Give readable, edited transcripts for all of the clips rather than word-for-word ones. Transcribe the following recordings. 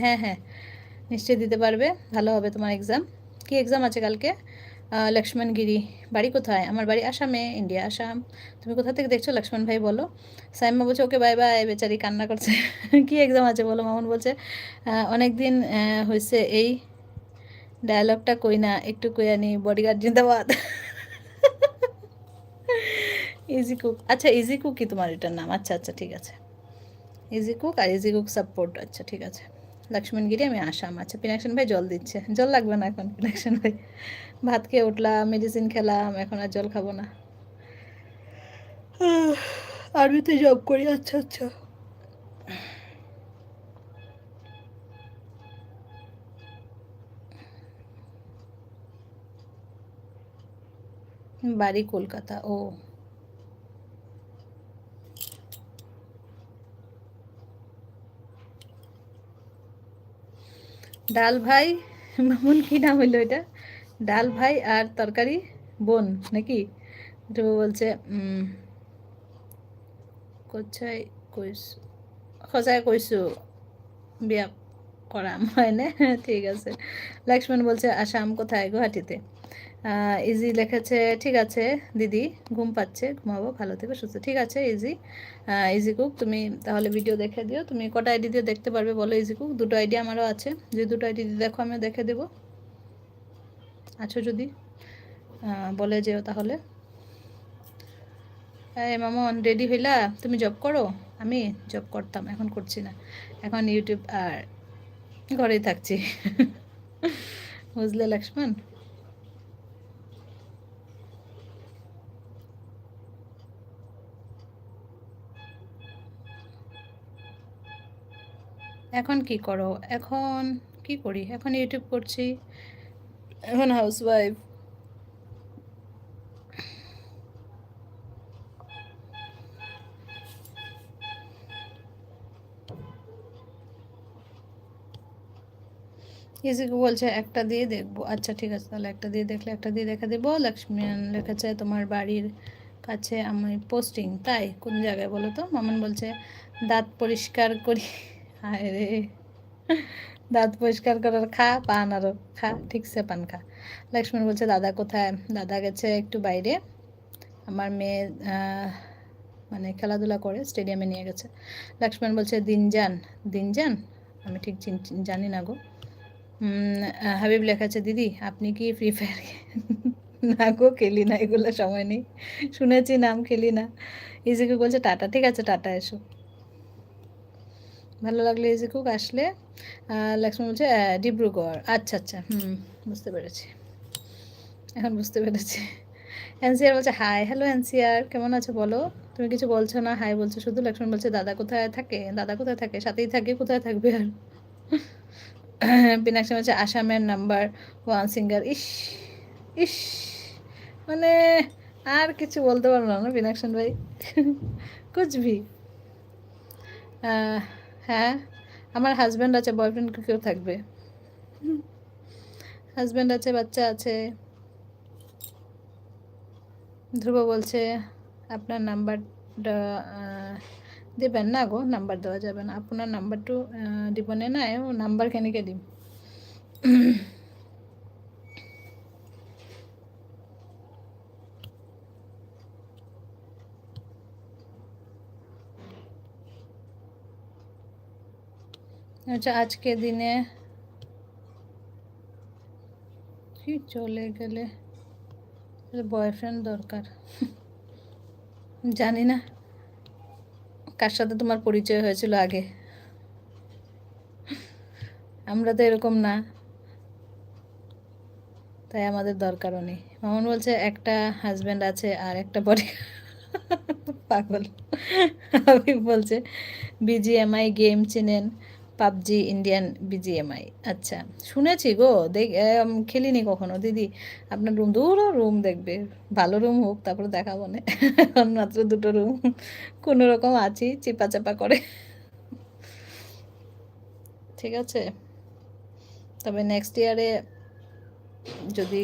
হ্যাঁ হ্যাঁ, নিশ্চয়ই দিতে পারবে, ভালো হবে তোমার এক্সাম। কি এক্সাম আছে কালকে? লক্ষ্মণগিরি। বাড়ি কোথায়? আমার বাড়ি আসামে, ইন্ডিয়া, আসাম। তুমি কোথা থেকে দেখছো লক্ষ্মণ ভাই বলো? সাইমা বলছে ওকে বাই বাই, বেচারি কান্না করছে। কি এক্সাম আছে বলো? মামুন বলছে অনেক দিন হয়েছে এই ডায়ালগটা কই না, একটু কইয়ানি, বডিগার্ড জিন্দাবাদ। ইজি কুক, আচ্ছা ইজি কুক কি তোমার এটার নাম? আচ্ছা আচ্ছা ঠিক আছে, ইজি কুক আর ইজি কুক সাপোর্ট, আচ্ছা ঠিক আছে। লক্ষ্মণগিরি, আমি আসাম। আচ্ছা পিনাকশন ভাই জল দিচ্ছে, জল লাগবে না এখন পিনাকশন ভাই, ভাত খেয়ে উঠলাম, মেডিসিন খেলাম, এখন আর জল খাবো না। আরবিতে জব করি, আচ্ছা আচ্ছা। বাড়ি কলকাতা, ও। ডাল ভাই, মামুন কি নাম হইলো এটা? ডাল ভাই আর তরকারি বোন নাকি? ধ্রুব বলছে কোথায় কইস, সজাই কইছো বিয়া করা হয়নে? ঠিক আছে। লক্ষ্মণ বলছে আসাম কোথায়? গুয়াহাটিতে। ইজি লিখেছে ঠিক আছে দিদি, ঘুম পাচ্ছে, ঘুমাবো, ভালো থেকো, সুস্থ। ঠিক আছে ইজি। ইজি কুক, তুমি তাহলে ভিডিও দেখে দিও। তুমি কটা আইডি দিয়ে দেখতে পারবে বলো? ইজি কুক, দুটো আইডি আমারও আছে, যে দুটো আইডি দিয়ে দেখো আমি দেখে দেবো। আছো যদি বলে যেও তাহলে। এই মামন রেডি হইলা? তুমি জব করো? আমি জব করতাম, এখন করছি না, এখন ইউটিউব আর ঘরেই থাকছি। বুঝলে লক্ষ্মণ? এখন কি করো? এখন কি করি? এখন ইউটিউব করছি, এখন হাউসওয়াইফ। ইজিকে বলছে একটা দিয়ে দেখবো, আচ্ছা ঠিক আছে তাহলে একটা দিয়ে দেখলে একটা দিয়ে দেখা দেবো। লক্ষ্মীন লেখেছে তোমার বাড়ির কাছে আমি পোস্টিং, তাই কোন জায়গায় বলো তো? মামুন বলছে দাঁত পরিষ্কার করি। হায় রে, দাঁত পরিষ্কার করার খা, পান আরও খা, ঠিকছে পান খা। লক্ষ্মণ বলছে দাদা কোথায়? দাদা গেছে একটু বাইরে, আমার মেয়ে মানে খেলাধুলা করে, স্টেডিয়ামে নিয়ে গেছে। লক্ষ্মণ বলছে দিন যান, দিন যান, আমি ঠিক জানি না গো। হাবিব লেখাচ্ছে দিদি আপনি কি ফ্রি ফায়ার? না গো খেলি না, এগুলো সময় নেই, শুনেছি নাম, খেলি না। ইজিকুক বলছে টাটা, ঠিক আছে টাটা, এসো, ভালো লাগলো ইজিকুক আসলে। লক্ষ্মণ বলছে ডিব্রুগড়, আচ্ছা আচ্ছা, বুঝতে পেরেছি, এখন বুঝতে পেরেছি। এনসিআর বলছে হাই, হ্যালো এনসিআর, কেমন আছো বলো? তুমি কিছু বলছো না, হাই বলছো শুধু। লক্ষ্মণ বলছে দাদা কোথায় থাকে? দাদা কোথায় থাকে? সাথেই থাকে, কোথায় থাকবে আর। পিনাক্ষী বলছে আসামের নাম্বার ওয়ান সিঙ্গার, ইস ইস, মানে আর কিছু বলতে পারবো না না পিনাকশন ভাই। কুচবি। হ্যাঁ, আমার হাজব্যান্ড আছে, বয়ফ্রেন্ড কেউ থাকবে? হাজব্যান্ড আছে, বাচ্চা আছে। ধ্রুব বলছে আপনার নাম্বারটা দেবেন না গো, নাম্বার দেওয়া যাবে না, আপনার নাম্বারটু দিবনে না, ও নাম্বার কেনেকে দিম? আচ্ছা আজকে দিনে কি চলে গেলে বয়ফ্রেন্ড দরকার? জানি না কার সাথে তোমার পরিচয় হয়েছিল আগে, আমরা তো এরকম না, তাই আমাদের দরকারও নেই। মামুন বলছে একটা হাজব্যান্ড আছে আর একটা বডি। পাগল। আমি বলছে বিজিএমআই গেম চেনেন? পাবজি ইন্ডিয়ান বিজিএমআই, আচ্ছা শুনেছি গো, খেলিনি কখনো দিদি। আপনার রুম, দূর রুম দেখবে, ভালো রুম হোক তারপরে দেখাবো না। এখন মাত্র দুটো রুম, কোনো রকম আছি চিপা চাপা করে। ঠিক আছে, তবে নেক্সট ইয়ারে যদি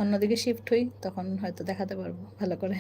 অন্যদিকে শিফট হই তখন হয়তো দেখাতে পারবো ভালো করে।